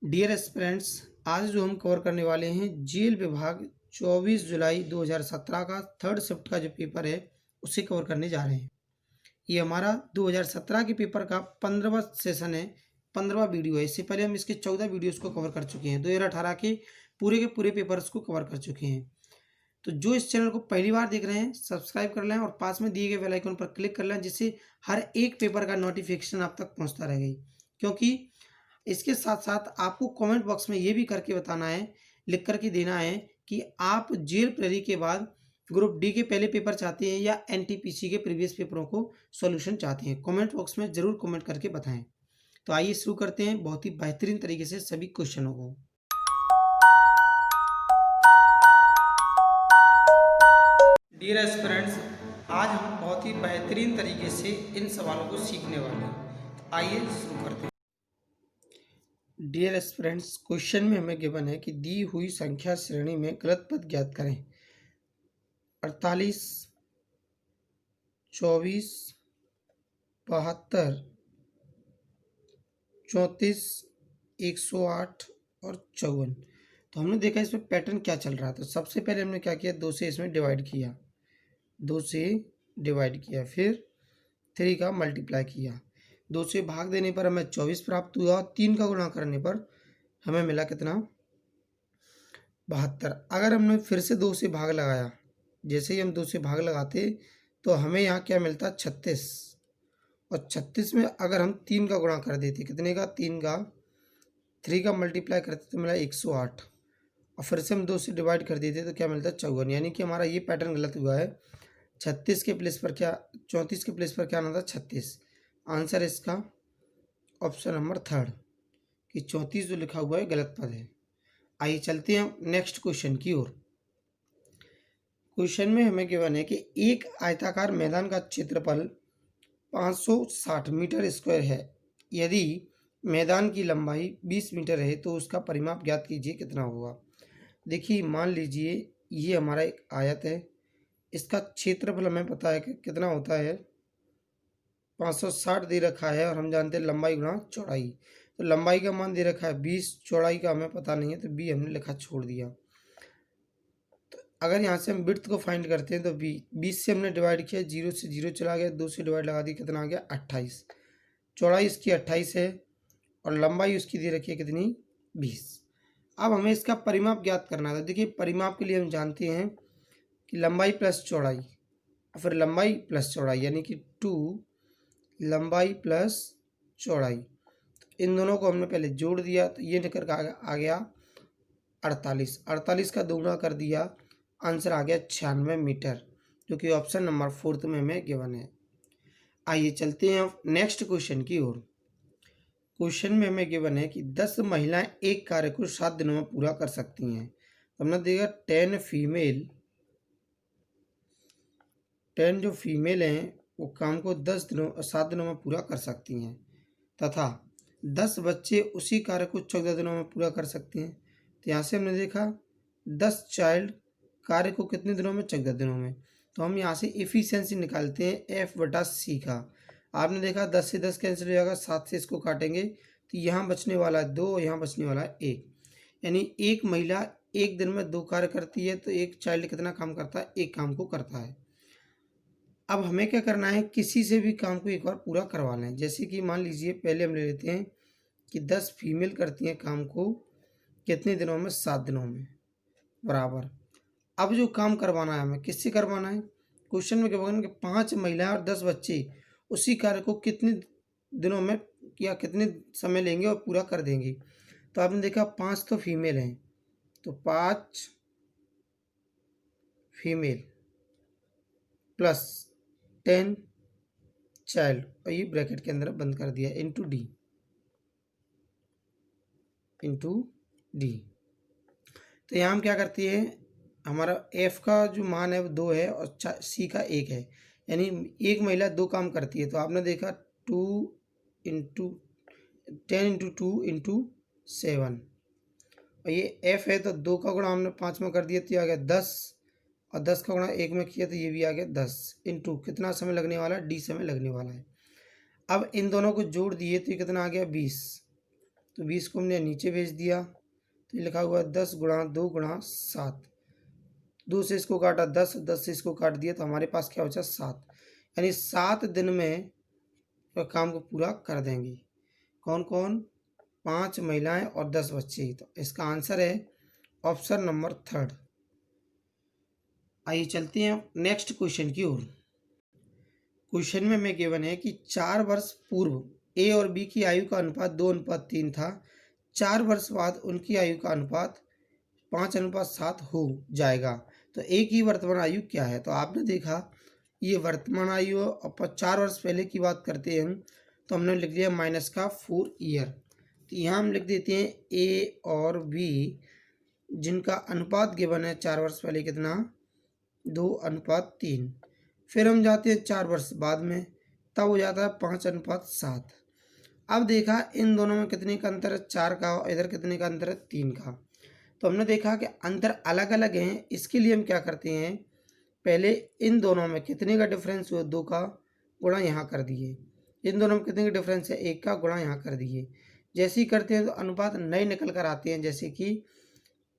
Dear aspirants, आज जो हम कवर करने वाले हैं जेल विभाग 24 जुलाई 2017 का थर्ड शिफ्ट का जो पेपर है उसे कवर करने जा रहे हैं। ये हमारा 2017 के पेपर का 15वां सेशन है, 15वां वीडियो है। इससे पहले हम इसके 14 वीडियोस को कवर कर चुके हैं। 2018 के पूरे पेपर्स को कवर कर चुके हैं। तो जो इस चैनल को पहली बार देख रहे हैं सब्सक्राइब कर लें और पास में दिए गए बेल आइकन पर क्लिक कर लें, जिससे हर एक पेपर का नोटिफिकेशन आप तक पहुंचता रहेगा। क्योंकि इसके साथ साथ आपको कमेंट बॉक्स में ये भी करके बताना है, लिख करके देना है कि आप जेल प्रहरी के बाद ग्रुप डी के पहले पेपर चाहते हैं या एनटीपीसी के प्रीवियस पेपरों को सॉल्यूशन चाहते हैं। कमेंट बॉक्स में ज़रूर कमेंट करके बताएं। तो आइए शुरू करते हैं बहुत ही बेहतरीन तरीके से सभी क्वेश्चनों को। डियर एस्पिरेंट्स, आज हम बहुत ही बेहतरीन तरीके से इन सवालों को सीखने वाले हैं। तो आइए शुरू करते हैं। डियर एस्पिरेंट्स, क्वेश्चन में हमें गिवन है कि दी हुई संख्या श्रेणी में गलत पद ज्ञात करें। 48, 24, 72, 34, 108 और 54। तो हमने देखा इसमें पैटर्न क्या चल रहा था। सबसे पहले हमने क्या किया, 2 से इसमें डिवाइड किया, 2 से डिवाइड किया, फिर 3 का मल्टीप्लाई किया। 2 से भाग देने पर हमें 24 प्राप्त हुआ और 3 का गुणा करने पर हमें मिला कितना, 72। अगर हमने फिर से 2 से भाग लगाया, जैसे ही हम 2 से भाग लगाते तो हमें यहाँ क्या मिलता, 36। और 36 में अगर हम 3 का गुणा कर देते, कितने का, 3 का, 3 का मल्टीप्लाई करते तो मिला 108। और फिर से हम 2 से डिवाइड कर देते तो क्या मिलता, 54। यानी कि हमारा ये पैटर्न गलत हुआ है। 36 के प्लेस पर क्या, 34 के प्लेस पर क्या आना था, 36। आंसर इसका ऑप्शन नंबर थर्ड कि 34 जो लिखा हुआ है गलत पद है। आइए चलते हैं नेक्स्ट क्वेश्चन की ओर। क्वेश्चन में हमें गिवन है कि एक आयताकार मैदान का क्षेत्रफल 560 मीटर स्क्वायर है। यदि मैदान की लंबाई 20 मीटर है तो उसका परिमाप ज्ञात कीजिए, कितना होगा। देखिए, मान लीजिए ये हमारा एक आयत है, इसका क्षेत्रफल हमें पता है कि कितना होता है, 560 दे रखा है और हम जानते हैं लंबाई गुणा चौड़ाई। तो लंबाई का मान दे रखा है 20, चौड़ाई का हमें पता नहीं है तो बी हमने लिखा छोड़ दिया। तो अगर यहाँ से हम विड्थ को फाइंड करते हैं तो 20 से हमने डिवाइड किया, 0 से 0 चला गया, 2 से डिवाइड लगा दी, कितना आ गया, 28। चौड़ाई इसकी 28 है और लंबाई उसकी दे रखी है कितनी, 20। अब हमें इसका परिमाप ज्ञात करना था। देखिए, परिमाप के लिए हम जानते हैं कि लंबाई प्लस चौड़ाई, फिर लंबाई प्लस चौड़ाई, यानी कि 2 लंबाई प्लस चौड़ाई। इन दोनों को हमने पहले जोड़ दिया तो ये निकल आ गया 48। 48 का दोगुना कर दिया, आंसर आ गया 96 मीटर, जो कि ऑप्शन नंबर 4 में हमें गिवन है। आइए चलते हैं नेक्स्ट क्वेश्चन की ओर। क्वेश्चन में हमें गिवन है कि 10 महिलाएं एक कार्य को 7 दिनों में पूरा कर सकती हैं। तो हमने देखा 10 जो फीमेल हैं वो काम को 7 दिनों में पूरा कर सकती हैं, तथा 10 बच्चे उसी कार्य को 14 दिनों में पूरा कर सकते हैं। तो यहाँ से हमने देखा 10 चाइल्ड कार्य को कितने दिनों में, 14 दिनों में। तो हम यहाँ से एफिशिएंसी निकालते हैं F/C का। आपने देखा 10 से 10 कैंसिल हो जाएगा, 7 से इसको काटेंगे तो यहाँ बचने वाला है 2, यहाँ बचने वाला है 1। यानी एक महिला एक दिन में 2 कार्य करती है तो एक चाइल्ड कितना काम करता है, 1 काम को करता है। अब हमें क्या करना है, किसी से भी काम को एक बार पूरा करवा लें। जैसे कि मान लीजिए पहले हम ले लेते हैं कि 10 फीमेल करती हैं काम को कितने दिनों में, 7 दिनों में, बराबर। अब जो काम करवाना है हमें किससे करवाना है, क्वेश्चन में क्या बोलेंगे कि 5 महिलाएं और 10 बच्चे उसी कार्य को कितने दिनों में या कितने समय लेंगे और पूरा कर देंगे। तो आपने देखा 5 तो फीमेल हैं, तो 5 फीमेल प्लस 10 चाइल्ड, और ये ब्रैकेट के अंदर बंद कर दिया, इंटू डी। तो यहाँ हम क्या करती है, हमारा F का जो मान है वो 2 है और C का 1 है, यानी एक महिला 2 काम करती है। तो आपने देखा 10 × 2 × 7, और ये F है तो 2 का गुणा हमने 5 में कर दिया तो ये आ गया 10, और 10 का गुणा 1 में किया तो ये भी आ गया 10, इंटू कितना समय लगने वाला है, D समय लगने वाला है। अब इन दोनों को जोड़ दिए तो ये कितना आ गया, 20, तो 20 को हमने नीचे भेज दिया, तो ये लिखा हुआ है 10 गुणा 2 गुणा 7। 2 से इसको काटा 10, 10 से इसको काट दिया, तो हमारे पास क्या बचा 7। यानी 7 दिन में काम को पूरा कर देंगी। कौन कौन? 5 महिलाएं और 10 बच्चे। तो इसका आंसर है ऑप्शन नंबर 3। आइए चलते हैं नेक्स्ट क्वेश्चन की ओर। क्वेश्चन में हमें गिवन है कि 4 वर्ष पूर्व ए और बी की आयु का अनुपात 2:3 था। 4 वर्ष बाद उनकी आयु का अनुपात 5:7 हो जाएगा। तो ए की वर्तमान आयु क्या है? तो आपने देखा ये वर्तमान आयु और 4 वर्ष पहले की बात करते हैं, तो हमने लिख दिया माइनस का 4 ईयर। तो यहाँ हम लिख देते हैं ए और बी जिनका अनुपात गिवन है 4 वर्ष पहले कितना, 2:3। फिर हम जाते हैं 4 वर्ष बाद में, तब हो जाता है 5:7। अब देखा इन दोनों में कितने का अंतर है, 4 का, और इधर कितने का अंतर है, 3 का। तो हमने देखा कि अंतर अलग अलग हैं। इसके लिए हम क्या करते हैं, पहले इन दोनों में कितने का डिफरेंस हुआ, 2 का, गुणा यहाँ कर दिए। इन दोनों में कितने का डिफरेंस है, 1 का, गुणा यहाँ कर दिए। जैसे ही करते हैं तो अनुपात नए निकल कर आते हैं, जैसे कि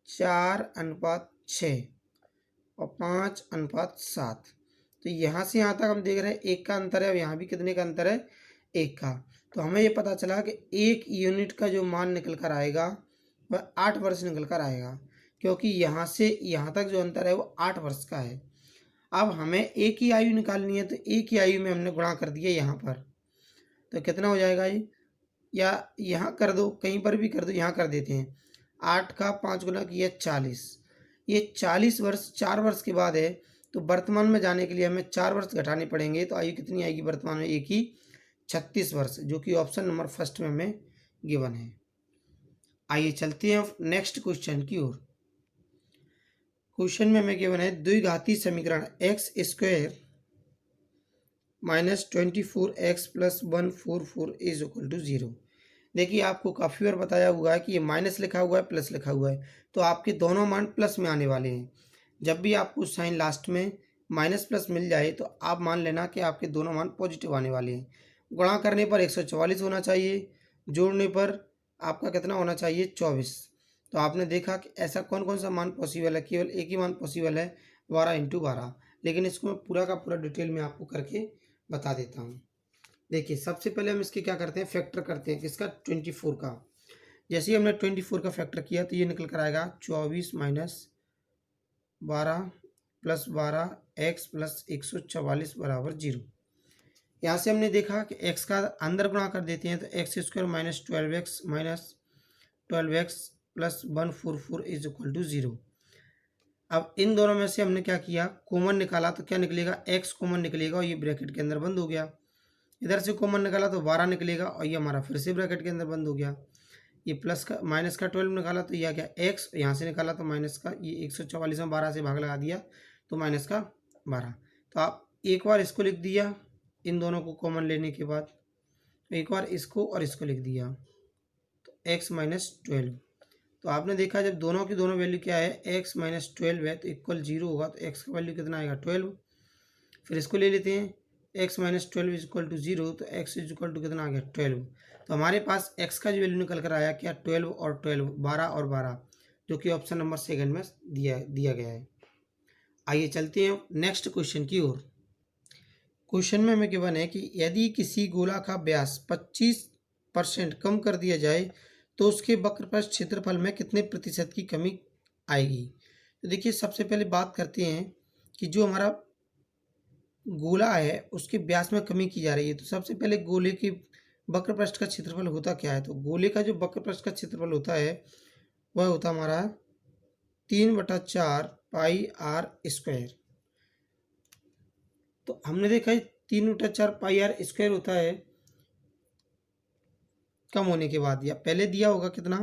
4:6 और 5:7। तो यहाँ से यहाँ तक हम देख रहे हैं 1 का अंतर है, और यहाँ भी कितने का अंतर है, 1 का। तो हमें ये पता चला कि 1 यूनिट का जो मान निकल कर आएगा वह 8 वर्ष निकल कर आएगा, क्योंकि यहाँ से यहाँ तक जो अंतर है वो 8 वर्ष का है। अब हमें ए की आयु निकालनी है, तो ए की आयु में हमने गुणा कर दिया यहाँ पर, तो कितना हो जाएगा ये, या यहाँ कर दो, कहीं पर भी कर दो, यहाँ कर देते हैं। 8 का 5 गुना किया 40। ये 40 वर्ष 4 वर्ष के बाद है, तो वर्तमान में जाने के लिए हमें 4 वर्ष घटाने पड़ेंगे। तो आयु कितनी आएगी वर्तमान में, ए की 36 वर्ष, जो कि ऑप्शन नंबर फर्स्ट में हमें गिवन है। आइए चलते हैं नेक्स्ट क्वेश्चन की ओर। क्वेश्चन में हमें गिवन है द्विघाती समीकरण x square minus 24x plus 144 is equal to 0। देखिए आपको काफ़ी बार बताया हुआ है कि ये माइनस लिखा हुआ है, प्लस लिखा हुआ है, तो आपके दोनों मान प्लस में आने वाले हैं। जब भी आपको साइन लास्ट में माइनस प्लस मिल जाए तो आप मान लेना कि आपके दोनों मान पॉजिटिव आने वाले हैं। गुणा करने पर 144 होना चाहिए, जोड़ने पर आपका कितना होना चाहिए, 24। तो आपने देखा कि ऐसा कौन कौन सा मान पॉसिबल है, केवल एक ही मान पॉसिबल है, 12 × 12। लेकिन इसको मैं पूरा का पूरा डिटेल में आपको करके बता देता हूँ। देखिए सबसे पहले हम इसके क्या करते हैं, फैक्टर करते हैं किसका, 24 का। जैसे ही हमने 24 का फैक्टर किया तो ये निकल कर आएगा 24 - 12 + 12 x प्लस 144 बराबर 0। यहाँ से हमने देखा कि x का अंदर गुणा कर देते हैं, तो x² - 12x - 12x plus 144 is equal to 0। अब इन दोनों में से हमने क्या किया, कॉमन निकाला, तो क्या निकलेगा, x कॉमन निकलेगा और ये ब्रैकेट के अंदर बंद हो गया। इधर से कॉमन निकाला तो 12 निकलेगा और ये हमारा फिर से ब्रैकेट के अंदर बंद हो गया। ये प्लस का माइनस का 12 निकाला तो यह क्या, x, यहाँ से निकाला तो माइनस का, ये 144 में 12 से भाग लगा दिया तो माइनस का 12। तो आप एक बार इसको लिख दिया इन दोनों को कॉमन लेने के बाद, एक बार इसको और इसको लिख दिया, तो x - 12। तो आपने देखा जब दोनों की दोनों वैल्यू क्या है, x - 12 है, तो इक्वल 0 होगा, तो x का वैल्यू कितना आएगा, 12। फिर इसको ले लेते हैं, x - 12 इज इक्वल टू 0, तो x इज इक्वल टू कितना आ गया, 12। तो हमारे पास x का जो वैल्यू निकल कर आया क्या, 12 और 12, 12 और 12, जो कि ऑप्शन नंबर सेकंड में दिया गया है। आइए चलते हैं नेक्स्ट क्वेश्चन की ओर। क्वेश्चन में हमें गिवन है कि यदि किसी गोला का व्यास 25% कम कर दिया जाए तो उसके वक्रपृष्ठ क्षेत्रफल में कितने प्रतिशत की कमी आएगी। तो देखिए सबसे पहले बात करते हैं कि जो हमारा गोला है उसके व्यास में कमी की जा रही है। तो सबसे पहले गोले के वक्रपृष्ठ का क्षेत्रफल होता क्या है, तो गोले का जो वक्रपृष्ठ का क्षेत्रफल होता है वह होता हमारा 3/4 πr²। तो हमने देखा है 3/4 πr² होता है कम होने के बाद, या पहले दिया होगा कितना,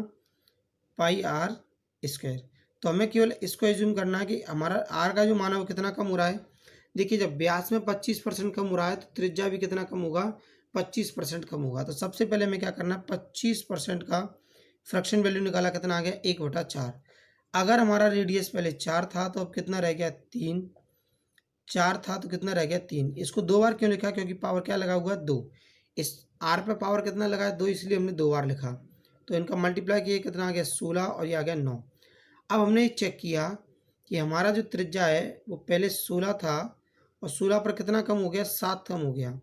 πr²। तो हमें केवल इसको एज्यूम करना है कि हमारा r का जो मान है वो कितना कम हो रहा है। देखिए जब व्यास में 25% कम हो रहा है तो त्रिज्या भी कितना कम होगा, 25% कम होगा। तो सबसे पहले हमें क्या करना है, 25% का फ्रैक्शन वैल्यू निकाला, कितना आ गया, 1/4। अगर हमारा रेडियस पहले 4 था तो अब कितना रह गया, 3। 4 था तो कितना रह गया, 3। इसको 2 बार क्यों लिखा, क्योंकि पावर क्या लगा हुआ है, 2। इस r पे पावर कितना लगा है, 2, इसलिए हमने 2 बार लिखा। तो इनका मल्टीप्लाई किया कितना आ गया 16 और ये आ गया 9। अब हमने ये चेक किया कि हमारा जो त्रिज्या है वो पहले 16 था और 16 पर कितना कम हो गया 7 कम हो गया।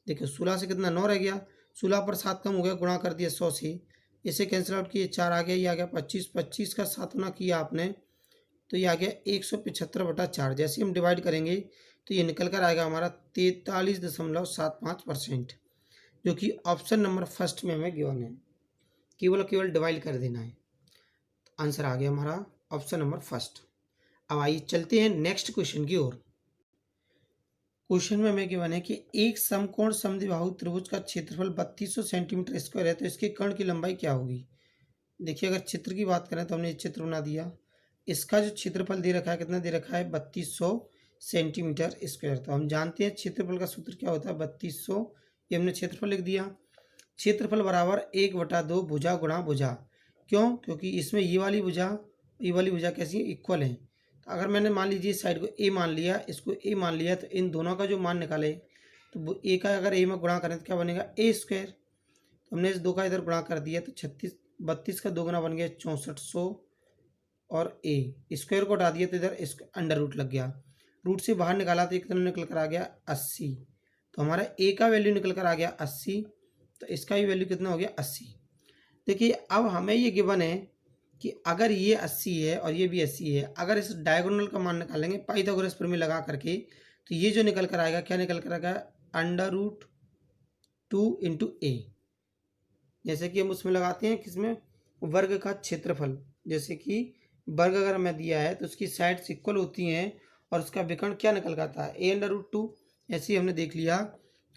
देखिए 16 से कितना 9 रह गया, 16 पर 7 कम हो गया, गुणा कर दिया 100 से, इसे कैंसिल आउट किए 4 आ गया, ये आ गया 25, 25 का 7 गुना किया आपने तो ये आ गया 175/4। जैसे हम डिवाइड करेंगे तो ये निकल कर आएगा हमारा 43.75%, जो कि ऑप्शन नंबर फर्स्ट में हमें गिवन है। केवल केवल डिवाइड कर देना है। आंसर आ गया हमारा ऑप्शन नंबर फर्स्ट। अब आइए चलते हैं नेक्स्ट क्वेश्चन की ओर। क्वेश्चन में हमें गिवन है कि एक समकोण समद्विबाहु त्रिभुज का क्षेत्रफल 3200 सेंटीमीटर स्क्वायर है, तो इसके कर्ण की लंबाई क्या होगी। देखिए अगर चित्र की बात करें तो हमने चित्र बना दिया, इसका जो क्षेत्रफल दे रखा है कितना दे रखा है 3200 सेंटीमीटर स्क्वायर। तो हम जानते हैं क्षेत्रफल का सूत्र क्या होता है 3200, ये हमने क्षेत्रफल लिख दिया। क्षेत्रफल बराबर 1/2 भुजा गुणा भुजा। क्यों? क्योंकि इसमें ये वाली भुजा कैसी इक्वल है। तो अगर मैंने मान लीजिए इस साइड को ए मान लिया, इसको ए मान लिया, तो इन दोनों का जो मान निकाले तो ए का अगर ए में गुणा करें तो क्या बनेगा ए स्क्वायर। तो हमने इस 2 का इधर गुणा कर दिया तो 32 का 2 गुना बन गया 6400 और ए स्क्वायर को हटा दिया तो इधर अंडर रूट लग गया, रूट से बाहर निकाला तो कितना निकल कर आ गया 80। तो हमारा ए का वैल्यू निकल कर आ गया 80, तो इसका भी वैल्यू कितना हो गया 80। देखिए अब हमें ये गिवन है कि अगर ये 80 है और ये भी 80 है, अगर इस डायगोनल का मान निकालेंगे पाइथागोरस प्रमेय लगा करके, तो ये जो निकल कर आएगा क्या निकल कर आएगा √2 × a। जैसे कि हम उसमें लगाते हैं किसमें वर्ग का क्षेत्रफल, जैसे कि वर्ग अगर हमें दिया है तो उसकी साइड्स इक्वल होती हैं और उसका विकर्ण क्या निकल कर आता है a/√2। ऐसे ही हमने देख लिया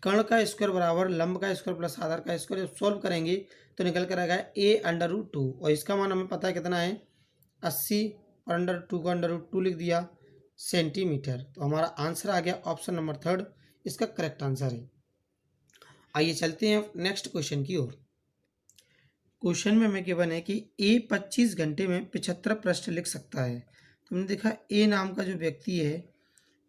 कर्ण का स्क्वायर बराबर लंब का स्क्वायर प्लस आधार का स्क्वायर, जब सॉल्व करेंगे तो निकल कर आएगा a/√2 और इसका मान हमें पता है कितना है 80 और √2 का √2 लिख दिया सेंटीमीटर। तो हमारा आंसर आ गया ऑप्शन नंबर थर्ड, इसका करेक्ट आंसर है। आइए चलते हैं नेक्स्ट क्वेश्चन की ओर। क्वेश्चन में हमें गिवन है कि ए 25 घंटे में 75 प्रश्न लिख सकता है। तो हमने देखा ए नाम का जो व्यक्ति है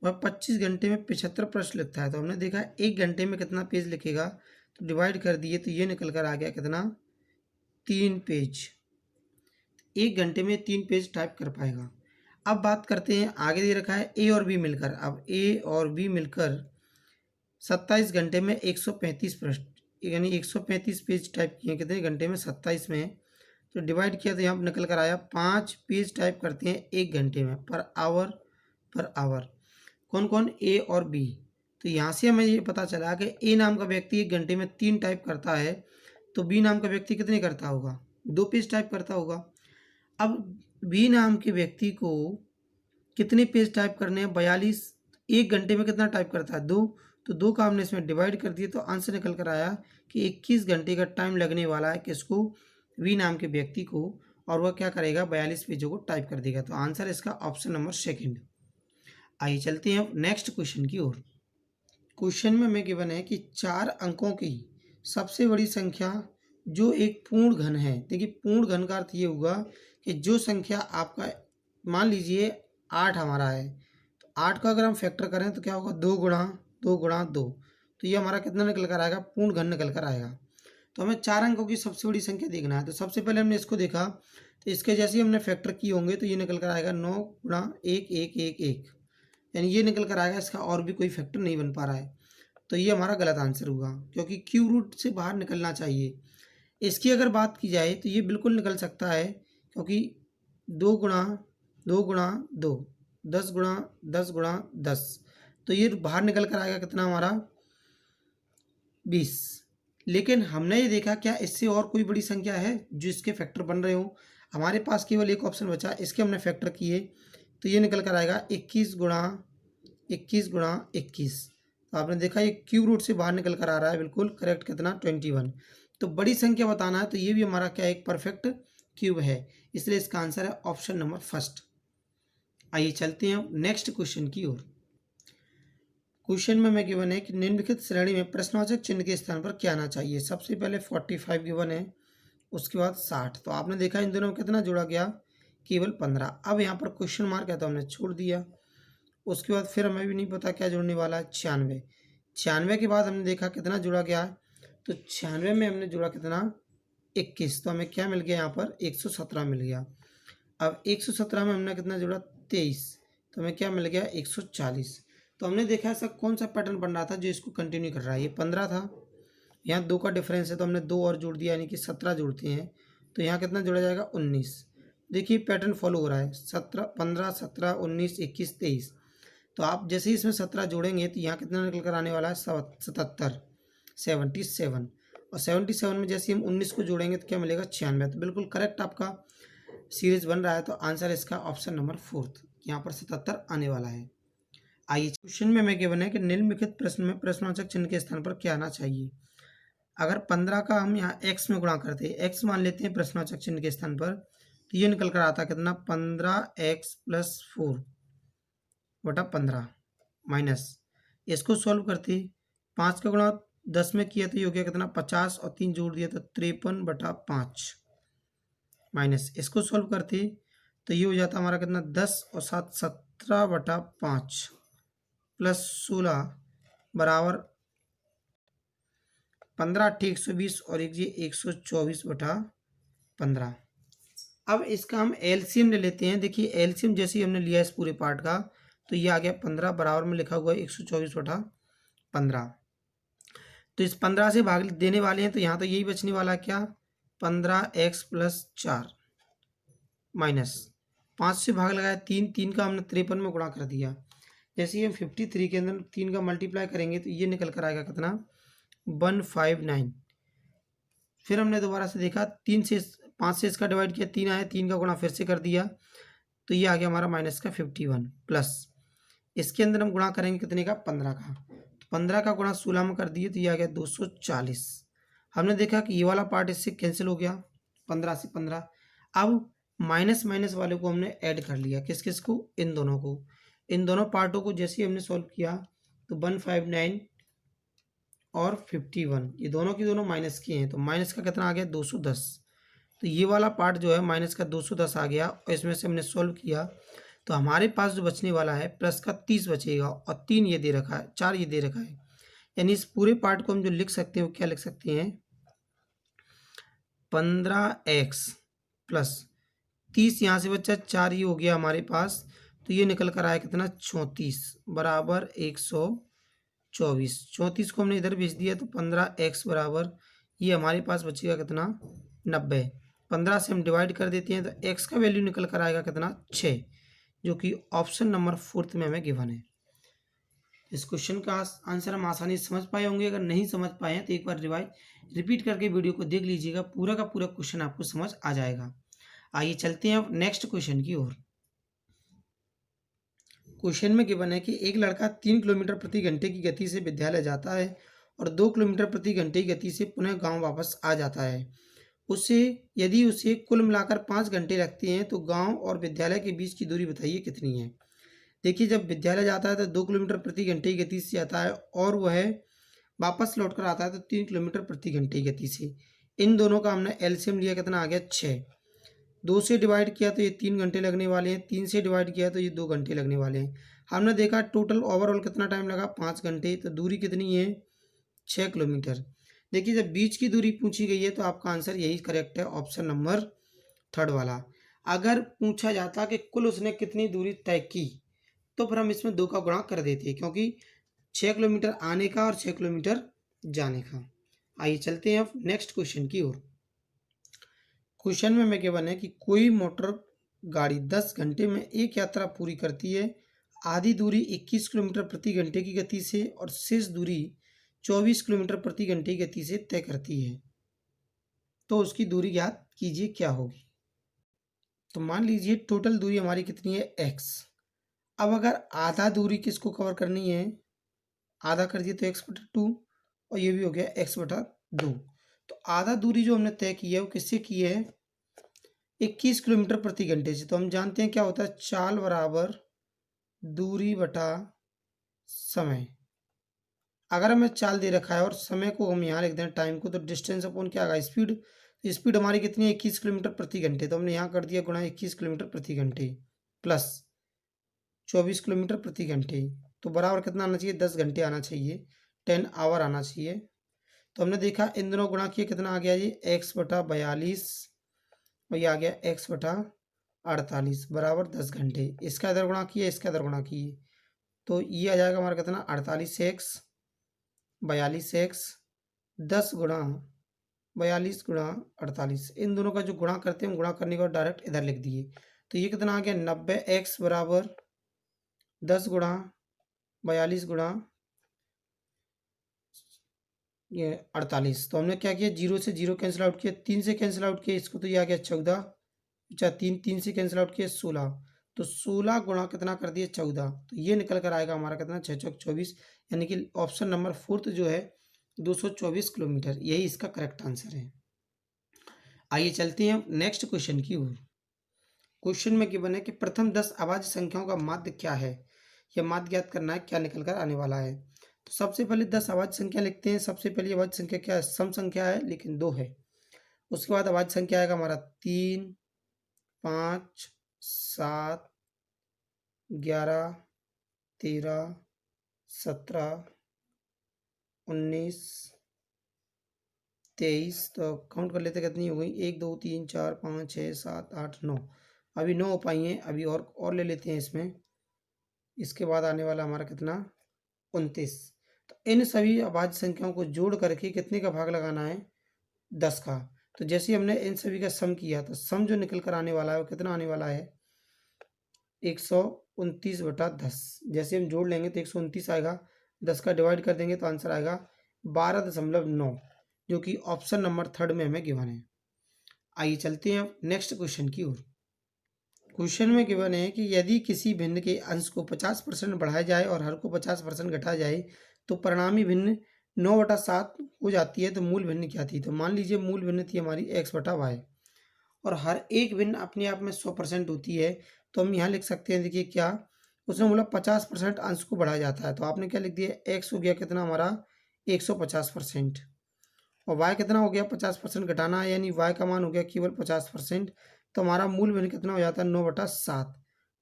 वह 25 घंटे में 75 प्रश्न लिखता है। तो हमने देखा 1 घंटे में कितना पेज लिखेगा, तो डिवाइड कर दिए तो ये निकल कर आ गया कितना 3 पेज। 1 घंटे में 3 पेज टाइप कर पाएगा। अब बात करते हैं आगे दे रखा है ए और बी मिलकर, अब ए और बी मिलकर 27 घंटे में 135 प्रश्न यानी 135 पेज टाइप किए कितने घंटे में 27 में। तो डिवाइड किया तो यहाँ पर निकल कर आया 5 पेज टाइप करते हैं 1 घंटे में पर आवर। कौन कौन ए और बी। तो यहाँ से हमें ये पता चला कि ए नाम का व्यक्ति 1 घंटे में 3 टाइप करता है, तो बी नाम का व्यक्ति कितने करता होगा 2 पेज टाइप करता होगा। अब बी नाम के व्यक्ति को कितने पेज टाइप करने हैं 42, 1 घंटे में कितना टाइप करता है 2, तो 2 का हमने इसमें डिवाइड कर दिया तो आंसर निकल कर आया कि 21 घंटे का टाइम लगने वाला है किसको वी नाम के व्यक्ति को, और वह क्या करेगा 42 पेजों को टाइप कर देगा। तो आंसर इसका ऑप्शन नंबर सेकंड। आइए चलते हैं नेक्स्ट क्वेश्चन की ओर। क्वेश्चन में हमें गिवन है कि 4 अंकों की सबसे बड़ी संख्या जो एक पूर्ण घन है। देखिए पूर्ण घन का अर्थ ये हुआ कि जो संख्या आपका मान लीजिए 8 हमारा है, तो 8 का अगर हम फैक्टर करें तो क्या होगा 2 गुणा 2 गुणा 2, तो ये हमारा कितना निकल कर आएगा पूर्ण घन निकल कर आएगा। तो हमें 4 अंकों की सबसे बड़ी संख्या देखना है। तो सबसे पहले हमने इसको देखा, तो इसके जैसे ही हमने फैक्टर किए होंगे तो ये निकल कर आएगा 9 गुणा 1 1 1 1, यानी ये निकल कर आएगा, इसका और भी कोई फैक्टर नहीं बन पा रहा है। तो ये हमारा गलत आंसर होगा क्योंकि क्यू रूट से बाहर निकलना चाहिए। इसकी अगर बात की जाए तो ये बिल्कुल निकल सकता है क्योंकि 2 गुणा 2 गुणा 2 10 गुणा 10 गुणा 10, तो ये बाहर निकल कर आएगा कितना हमारा 20। लेकिन हमने ये देखा क्या इससे और कोई बड़ी संख्या है जो इसके फैक्टर बन रहे हो। हमारे पास केवल एक ऑप्शन बचा, इसके हमने फैक्टर किए तो ये निकल कर आएगा 21 गुणा 21 गुणा 21। तो आपने देखा ये क्यूब रूट से बाहर निकल कर आ रहा है, बिल्कुल करेक्ट कितना 21। तो बड़ी संख्या बताना है तो ये भी हमारा क्या एक परफेक्ट क्यूब है, इसलिए इसका आंसर है ऑप्शन नंबर फर्स्ट। आइए चलते हैं नेक्स्ट क्वेश्चन की ओर। क्वेश्चन में हमें गिवन है कि निम्नलिखित श्रेणी में प्रश्नवाचक चिन्ह के स्थान पर क्या आना चाहिए। सबसे पहले 45 गिवन है, उसके बाद 60। तो आपने देखा इन दोनों में कितना जोड़ा गया केवल 15। अब यहाँ पर क्वेश्चन मार्क है तो हमने छोड़ दिया। उसके बाद फिर हमें भी नहीं पता क्या जोड़ने वाला है 96। 96 के बाद हमने देखा कितना जोड़ा गया है, तो 96 में हमने जोड़ा कितना 21, तो हमें क्या मिल गया यहाँ पर 117 मिल गया। अब 117 में हमने कितना जोड़ा 23, तो हमें क्या मिल गया 140। तो हमने देखा ऐसा कौन सा पैटर्न बन रहा था जो इसको कंटिन्यू कर रहा है। ये 15 था, यहाँ 2 का डिफरेंस है तो हमने 2 और जोड़ दिया यानी कि 17 जोड़ते हैं तो यहाँ कितना जोड़ा जाएगा 19। देखिए पैटर्न फॉलो हो रहा है 17 15 17 19 21 23। तो आप जैसे ही इसमें 17 जोड़ेंगे तो यहाँ कितना निकल कर आने वाला है 77 77। और 77 में जैसे हम 19 को जोड़ेंगे तो क्या मिलेगा 96। तो बिल्कुल करेक्ट आपका सीरीज बन रहा है। तो आंसर इसका ऑप्शन नंबर 4 यहाँ पर 77 आने वाला है। आइए क्वेश्चन में हमें गिवन है कि निम्नलिखित प्रश्न में प्रश्नवाचक चिन्ह के स्थान पर क्या आना चाहिए। अगर 15 का हम यहाँ x में गुणा करते हैं, x मान लेते हैं प्रश्नवाचक चिन्ह के स्थान पर, तो ये निकल कर आता कितना 15x + 4/15 माइनस इसको सॉल्व करते 5 का गुणा 10 में किया तो ये हो गया कितना 50 और 3 जोड़ दिया तो 53/5 माइनस इसको सॉल्व करते तो ये हो जाता हमारा कितना 10 और 7 17/5 प्लस 16 बराबर 15 8 120 और एक ये 124/15। अब इसका हम एलसीएम ले लेते हैं। देखिए एलसीएम जैसे ही हमने लिया इस पूरे पार्ट का तो ये आ गया 15 बराबर में लिखा हुआ है 124/15। तो इस 15 से भाग देने वाले हैं तो यहाँ तो यही बचने वाला है क्या 15x + 4 माइनस 5 से भाग लगाया 3 का हमने 53 में गुणा कर दिया। जैसे ही हम 53 के अंदर 3 का मल्टीप्लाई करेंगे तो ये निकल कर आएगा कितना 159। फिर हमने दोबारा से देखा 3 से 5 से इसका डिवाइड किया 3 आया 3 का गुणा फिर से कर दिया तो ये आ गया हमारा माइनस का 51 प्लस इसके अंदर हम गुणा करेंगे कितने का 15 का, तो 15 का गुणा 16 में कर दिए तो ये आ गया 240। हमने देखा कि ये वाला पार्ट इससे कैंसिल हो गया 15 से 15। अब माइनस माइनस वाले को हमने ऐड कर लिया किस किस को इन दोनों को। इन दोनों पार्टों को जैसे ही हमने सॉल्व किया तो 159 और 51 ये दोनों की दोनों माइनस की हैं तो माइनस का कितना आ गया 210। तो ये वाला पार्ट जो है माइनस का 210 आ गया और इसमें से हमने सॉल्व किया तो हमारे पास जो बचने वाला है प्लस का 30 बचेगा और 3 ये दे रखा है 4 ये दे रखा है। यानी इस पूरे पार्ट को हम जो लिख सकते हैं वो क्या लिख सकते हैं 15x + 30 यहाँ से बच्चा 4 ये हो गया हमारे पास तो ये निकल कर आया कितना 34 बराबर 124। 34 को हमने इधर भेज दिया तो 15x बराबर ये हमारे पास बचेगा कितना 90। 15 से हम डिवाइड कर देते हैं तो x का वैल्यू निकल कर आएगा कितना 6 जो कि ऑप्शन नंबर 4 में हमें गिवन है। इस क्वेश्चन का आंसर हम आसानी से समझ पाए होंगे। अगर नहीं समझ पाए हैं तो एक बार रिपीट करके वीडियो को देख लीजिएगा, पूरा का पूरा क्वेश्चन आपको समझ आ जाएगा। आइए चलते हैं अब नेक्स्ट क्वेश्चन की ओर। क्वेश्चन में गिवन है कि एक लड़का 3 किलोमीटर प्रति घंटे की गति से विद्यालय जाता है और 2 किलोमीटर प्रति घंटे की गति से पुनः गांव वापस आ जाता है। यदि उसे कुल मिलाकर 5 घंटे लगते हैं तो गांव और विद्यालय के बीच की दूरी बताइए कितनी है। देखिए जब विद्यालय जाता है तो 2 किलोमीटर प्रति घंटे की गति से जाता है और वह वापस लौट कर आता है तो 3 किलोमीटर प्रति घंटे की गति से। इन दोनों का हमने एलसीएम लिया कितना आ गया 6। 2 से डिवाइड किया तो ये 3 घंटे लगने वाले हैं, 3 से डिवाइड किया तो ये 2 घंटे लगने वाले हैं। हमने देखा टोटल ओवरऑल कितना टाइम लगा 5 घंटे। तो दूरी कितनी है 6 किलोमीटर। देखिए जब बीच की दूरी पूछी गई है तो आपका आंसर यही करेक्ट है ऑप्शन नंबर 3 वाला। अगर पूछा जाता कि कुल उसने कितनी दूरी तय की तो फिर हम इसमें 2 का गुणा कर देते क्योंकि 6 किलोमीटर आने का और 6 किलोमीटर जाने का। आइए चलते हैं अब नेक्स्ट क्वेश्चन की ओर। क्वेश्चन में हमें गिवन है कि कोई मोटर गाड़ी 10 घंटे में एक यात्रा पूरी करती है। आधी दूरी 21 किलोमीटर प्रति घंटे की गति से और शेष दूरी 24 किलोमीटर प्रति घंटे की गति से तय करती है तो उसकी दूरी ज्ञात कीजिए क्या होगी। तो मान लीजिए टोटल दूरी हमारी कितनी है x। अब अगर आधा दूरी किसको कवर करनी है, आधा कर दिए तो x/2 और ये भी हो गया x/2। तो आधा दूरी जो हमने तय की है वो किससे की है 21 किलोमीटर प्रति घंटे से। तो हम जानते हैं क्या होता है चाल बराबर दूरी बटा समय। अगर हमें चाल दे रखा है और समय को हम यहाँ लिख दें टाइम को तो डिस्टेंस अपॉन क्या आएगा स्पीड। स्पीड हमारी कितनी है 21 किलोमीटर प्रति घंटे तो हमने यहाँ कर दिया गुणा 21 किलोमीटर प्रति घंटे प्लस 24 किलोमीटर प्रति घंटे। तो बराबर कितना आना चाहिए 10 घंटे आना चाहिए, 10 आवर आना चाहिए। तो हमने देखा इन दोनों गुणा किए, कितना आ गया ये x/42 और ये आ गया x/48 बराबर 10 घंटे। इसका इधर गुणा किए, इसका इधर गुणा किए, तो ये आ जाएगा हमारा कितना 48x 42x 10 गुणा 42 गुणा 48, इन दोनों का जो गुणा करते हैं गुणा करने के बाद डायरेक्ट इधर लिख दिए। तो ये कितना आ गया 90x बराबर 10 गुणा 42 गुणा ये 48। तो हमने क्या किया, जीरो से जीरो कैंसिल आउट किया, 3 से कैंसिल आउट किया इसको, तो ये आ गया 14, अच्छा 3 से कैंसिल आउट किया 16, तो 16 गुणा कितना कर दिए 14, तो ये निकल कर आएगा हमारा कितना 6 चौक 24, यानी कि ऑप्शन नंबर 4 जो है 224 किलोमीटर, यही इसका करेक्ट आंसर है। आइए चलते हैं नेक्स्ट क्वेश्चन की ओर। क्वेश्चन में गिवन है कि प्रथम 10 अभाज्य संख्याओं का माध्य क्या है, यह माध्य ज्ञात करना है, क्या निकल कर आने वाला है। तो सबसे पहले 10 अभाज्य संख्या लिखते हैं। सबसे पहली अभाज्य संख्या क्या है, सम संख्या है लेकिन 2 है। उसके बाद अभाज्य संख्या आएगा हमारा 3, 5, 7, 11, 13, 17, 19, 23, तो काउंट कर लेते कितनी हो गई, 1 2 3 4 5 6 7 8 9, अभी 9 हो पाई हैं, अभी और ले लेते हैं इसमें। इसके बाद आने वाला हमारा कितना 29। तो इन सभी अभाज्य संख्याओं को जोड़ करके कितने का भाग लगाना है 10 का। तो जैसे हमने इन सभी का सम किया तो सम जो निकल कर आने वाला है वो कितना आने वाला है 129/10। जैसे हम जोड़ लेंगे तो 129 आएगा, 10 का डिवाइड कर देंगे तो आंसर आएगा 12.9, जो कि ऑप्शन नंबर 3 में हमें गिवन है। आइए चलते हैं नेक्स्ट क्वेश्चन की ओर। क्वेश्चन में गिवन है कि यदि किसी भिन्न के अंश को 50% बढ़ाया जाए और हर को 50% घटाया जाए तो परिणामी भिन्न 9/7 हो जाती है, तो मूल भिन्न क्या थी। तो मान लीजिए मूल भिन्न थी हमारी x/y और हर एक भिन्न अपने आप में 100% होती है, तो हम यहाँ लिख सकते हैं, देखिए क्या उसने बोला 50% अंश को बढ़ाया जाता है, तो आपने क्या लिख दिया, x हो गया कितना हमारा 150% और y कितना हो गया 50% घटाना है, यानी y का मान हो गया केवल 50%। तो हमारा मूल भिन्न कितना हो जाता है 9/7।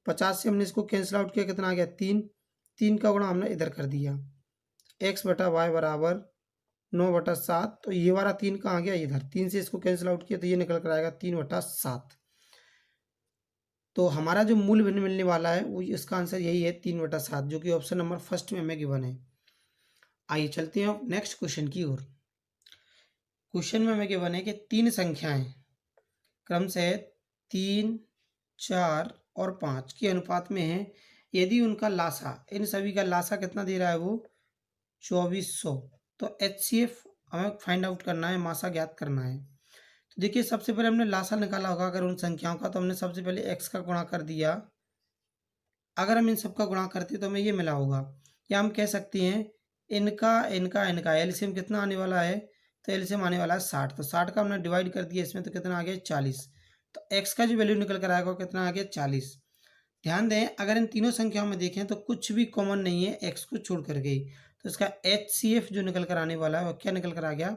50 से हमने इसको कैंसिल आउट किया, कितना आ गया 3, 3 का गुणा हमने इधर कर दिया, x/y बराबर 9/7। तो ये वाला 3 कहाँ गया इधर, 3 से इसको कैंसिल आउट किया तो ये निकल कर आएगा 3/7। तो हमारा जो मूल भिन्न मिलने वाला है वो इसका आंसर यही है 3/7, जो कि ऑप्शन नंबर 1 में हमें गिवन है। आइए चलते हैं नेक्स्ट क्वेश्चन की ओर। क्वेश्चन में हमें गिवन है कि 3 संख्याएं क्रम से 3, 4 और 5 के अनुपात में है, यदि उनका लासा, इन सभी का लासा कितना दे रहा है वो 2400, तो HCF हमें फाइंड आउट करना है, मासा ज्ञात करना है। तो देखिए सबसे पहले हमने लासा निकाला होगा अगर उन संख्याओं का, तो हमने सबसे पहले x का गुणा कर दिया। अगर हम इन सब का गुणा करते तो हमें ये मिला होगा, या हम कह सकते हैं इनका एलसीएम कितना आने वाला है, तो एलसीएम आने वाला है 60। तो 60 का हमने डिवाइड कर दिया इसमें, तो कितना आ गया 40। तो x का जो वैल्यू निकल कर आएगा कितना आ गया 40। ध्यान दें अगर इन तीनों संख्याओं में देखें तो कुछ भी कॉमन नहीं है x को छोड़ कर गई, तो इसका HCF जो निकल कर आने वाला है वो क्या निकल कर आ गया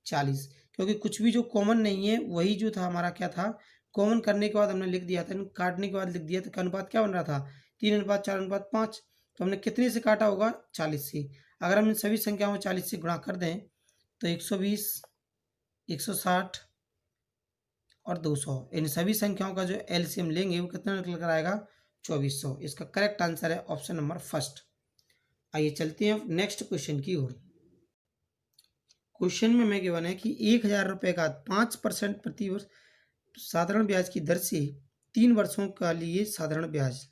40, क्योंकि कुछ भी जो कॉमन नहीं है वही जो था हमारा क्या था, कॉमन करने के बाद हमने लिख दिया था, काटने के बाद लिख दिया, तो अनुपात क्या बन रहा था 3:4:5। तो हमने कितने से काटा होगा 40 से। अगर हम इन सभी संख्याओं में 40 से गुणा कर दें तो 120, 160 और 200, इन सभी संख्याओं का जो एलसीएम लेंगे वो कितना निकल कर आएगा 2400। इसका करेक्ट आंसर है ऑप्शन नंबर 1। आइए चलते हैं नेक्स्ट क्वेश्चन की ओर। क्वेश्चन में हमें गिवन है कि 1000 रुपये का 5% प्रति वर्ष साधारण ब्याज की दर से 3 वर्षों का लिए साधारण ब्याज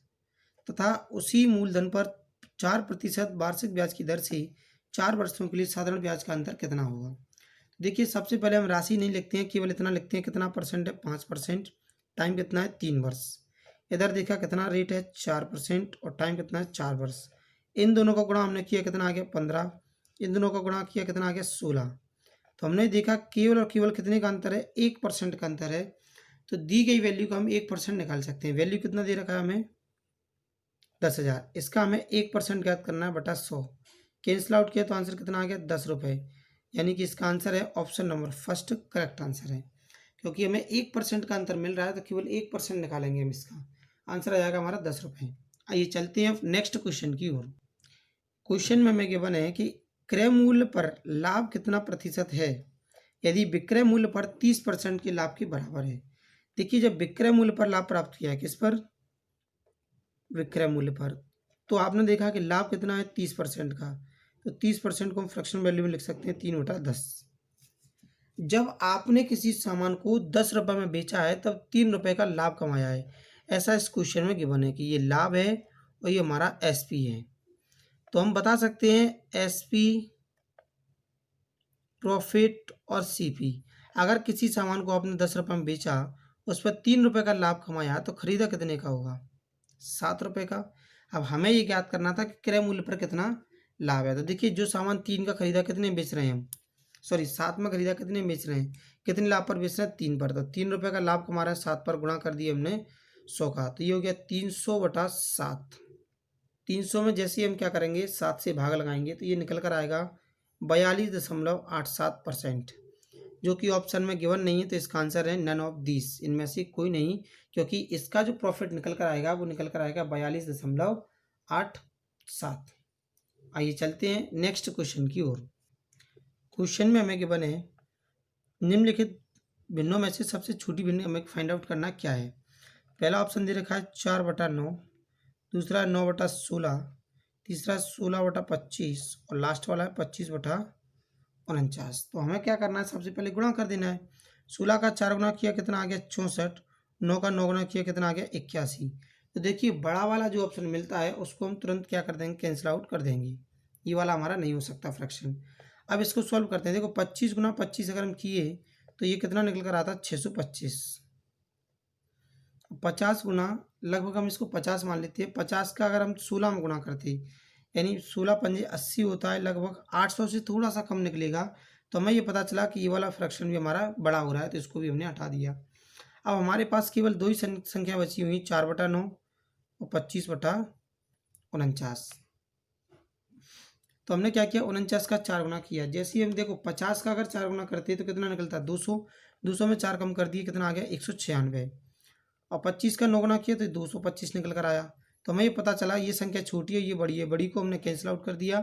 तथा उसी मूलधन पर 4% वार्षिक ब्याज की दर से 4 वर्षों के लिए साधारण ब्याज का अंतर कितना होगा। देखिए सबसे पहले हम राशि नहीं लिखते हैं, केवल इतना लिखते हैं कितना परसेंट है 5%, टाइम कितना है 3 वर्ष। इधर देखा कितना रेट है 4% और टाइम कितना है 4 वर्ष। इन दोनों का गुणा हमने किया कितना आ गया 15, इन दोनों का गुणा किया कितना आ गया 16। तो हमने देखा केवल और केवल कितने का अंतर है 1% का अंतर है, तो दी गई वैल्यू का हम 1% निकाल सकते हैं। वैल्यू कितना दे रखा है हमें 10,000, इसका हमें 1% ज्ञात करना है बटा 100, कैंसिल आउट किया तो आंसर कितना आ गया 10 रुपये, यानी कि इसका आंसर है ऑप्शन नंबर 1 करेक्ट आंसर है। क्योंकि हमें 1% का अंतर मिल रहा है तो केवल 1% निकालेंगे हम, इसका आंसर आ जाएगा हमारा 10 रुपये। आइए चलते हैं नेक्स्ट क्वेश्चन की ओर। क्वेश्चन में हमें गिवन है कि क्रय मूल्य पर लाभ कितना प्रतिशत है यदि विक्रय मूल्य पर 30% के लाभ के बराबर है। देखिए जब विक्रय मूल्य पर लाभ प्राप्त किया है, किस पर, विक्रय मूल्य पर, तो आपने देखा कि लाभ कितना है 30% का, तो 30% को हम फ्रैक्शन वैल्यू में लिख सकते हैं 3/10। जब आपने किसी सामान को 10 रुपये में बेचा है तब 3 रुपये का लाभ कमाया है, ऐसा इस क्वेश्चन में गिवन है कि ये लाभ है और ये हमारा एसपी है। तो हम बता सकते हैं एसपी, प्रॉफिट और सीपी। अगर किसी सामान को आपने 10 रुपये में बेचा, उस पर 3 रुपये का लाभ कमाया, तो खरीदा कितने का होगा, 7 रुपये का। अब हमें ये ज्ञात करना था कि क्रय मूल्य पर कितना लाभ है। तो देखिए जो सामान 3 का खरीदा कितने बेच रहे हैं हम, सॉरी 7 में खरीदा कितने बेच रहे हैं, कितने लाभ पर बेच रहे हैं, 3 पर। तो 3 रुपये का लाभ कमा रहे हैं, 7 पर गुणा कर दिए हमने 100 का, तो ये हो गया 300/7। 300 में जैसे ही हम क्या करेंगे 7 से भाग लगाएंगे तो ये निकल कर आएगा 42.87%, जो कि ऑप्शन में गिवन नहीं है। तो इसका आंसर है नन ऑफ दिस, इनमें से कोई नहीं, क्योंकि इसका जो प्रॉफिट निकल कर आएगा वो निकल कर आएगा 42.87। आइए चलते हैं नेक्स्ट क्वेश्चन की ओर। क्वेश्चन में हमें गिवन है निम्नलिखित भिन्नों में से सबसे छोटी भिन्न हमें फाइंड आउट करना क्या है। पहला ऑप्शन दे रखा है 4/9, दूसरा 9/16, तीसरा 16/25 और लास्ट वाला है 25/49। तो हमें क्या करना है, सबसे पहले गुणा कर देना है। 16 का 4 गुना किया कितना आ गया 64, 9 का 9 गुना किया कितना आ गया 81। तो देखिए बड़ा वाला जो ऑप्शन मिलता है उसको हम तुरंत क्या कर देंगे, कैंसिल आउट कर देंगे, ये वाला हमारा नहीं हो सकता फ्रैक्शन। अब इसको सॉल्व करते हैं। देखो 25 गुना 25 अगर हम किए तो ये कितना निकल कर आता है 625। 50 गुना, लगभग हम इसको 50 मान लेते हैं, 50 का अगर हम 16 में गुणा करते यानी 16 पंजे 80 होता है, लगभग 800 से थोड़ा सा कम निकलेगा। तो हमें ये पता चला कि ये वाला फ्रैक्शन भी हमारा बड़ा हो रहा है, तो इसको भी हमने हटा दिया। अब हमारे पास केवल 2 ही संख्या बची हुई, 4/9 और 25/49। तो हमने क्या किया, 49 का 4 गुना किया। जैसे ही हम देखो 50 का अगर 4 गुना करते हैं तो कितना निकलता है 200, 200 में 4 कम कर दिए कितना आ गया 196, और 25 का 9 गुना किया तो 225 निकल कर आया। तो हमें ये पता चला ये संख्या छोटी है, ये बड़ी है, बड़ी को हमने कैंसिल आउट कर दिया।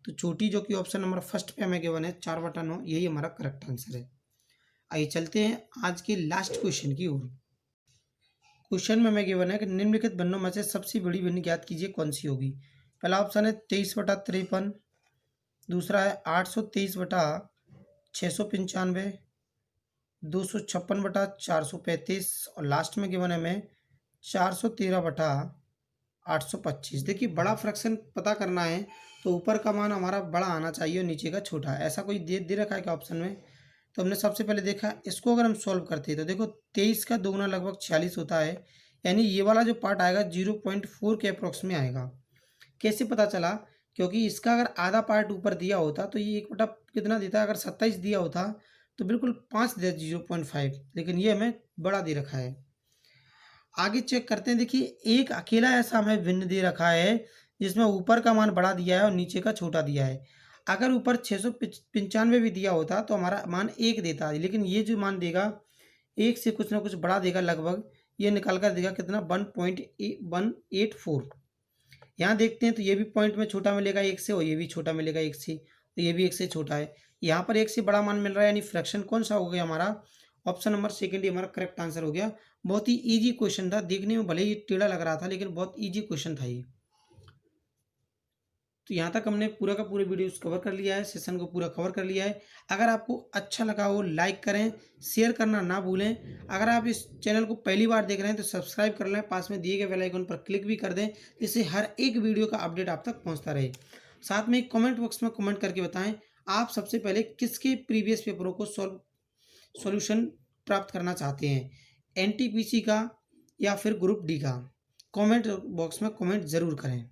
तो छोटी जो कि ऑप्शन नंबर फर्स्ट पे हमें गिवन है 4/9, यही हमारा करेक्ट आंसर है। आइए चलते हैं आज के लास्ट क्वेश्चन की ओर। क्वेश्चन में हमें गिवन है कि निम्नलिखित भिन्नों में से सबसे बड़ी भिन्न ज्ञात कीजिए कौन सी होगी। पहला ऑप्शन है 23/53, दूसरा है 823/695, 256/435 और लास्ट में गिवन है हमें 413/825। देखिए बड़ा फ्रैक्शन पता करना है तो ऊपर का मान हमारा बड़ा आना चाहिए और नीचे का छोटा। ऐसा कोई दे रखा है क्या ऑप्शन में। तो हमने सबसे पहले देखा इसको अगर हम सॉल्व करते हैं तो देखो 23 का 2 गुना लगभग 46 होता है, यानी ये वाला जो पार्ट आएगा 0.4 के अप्रोक्स में आएगा। कैसे पता चला, क्योंकि इसका अगर आधा पार्ट ऊपर दिया होता तो ये 1 बटा कितना देता, अगर 27 दिया होता तो बिल्कुल 5 दे 0.5, लेकिन ये हमें बड़ा दे रखा है। आगे चेक करते हैं। देखिए एक अकेला ऐसा हमें भिन्न दे रखा है जिसमें ऊपर का मान बड़ा दिया है और नीचे का छोटा दिया है। अगर ऊपर 695 भी दिया होता तो हमारा मान 1 देता है, लेकिन ये जो मान देगा 1 से कुछ ना कुछ बड़ा देगा, लगभग ये निकाल कर देगा कितना 1.184। यहाँ देखते हैं तो ये भी पॉइंट में छोटा मिलेगा 1 से, और ये भी छोटा मिलेगा 1 से, तो ये भी 1 से छोटा है। यहाँ पर 1 से बड़ा मान मिल रहा है, यानी फ्रैक्शन कौन सा हो गया हमारा, ऑप्शन नंबर सेकंड ही हमारा करेक्ट आंसर हो गया। बहुत ही इजी क्वेश्चन था, देखने में भले ही टेढ़ा लग रहा था लेकिन बहुत इजी क्वेश्चन था ये। तो यहाँ तक हमने पूरा का पूरे वीडियोस कवर कर लिया है, सेशन को पूरा कवर कर लिया है। अगर आपको अच्छा लगा हो लाइक करें, शेयर करना ना भूलें। अगर आप इस चैनल को पहली बार देख रहे हैं तो सब्सक्राइब कर लें, पास में दिए गए बेल आइकन पर क्लिक भी कर दें, जिससे हर एक वीडियो का अपडेट आप तक पहुँचता रहे। साथ में कॉमेंट बॉक्स में कमेंट करके बताएँ आप सबसे पहले किसके प्रीवियस पेपरों को सॉल्यूशन प्राप्त करना चाहते हैं, NTPC का या फिर ग्रुप डी का। कमेंट बॉक्स में कमेंट ज़रूर करें।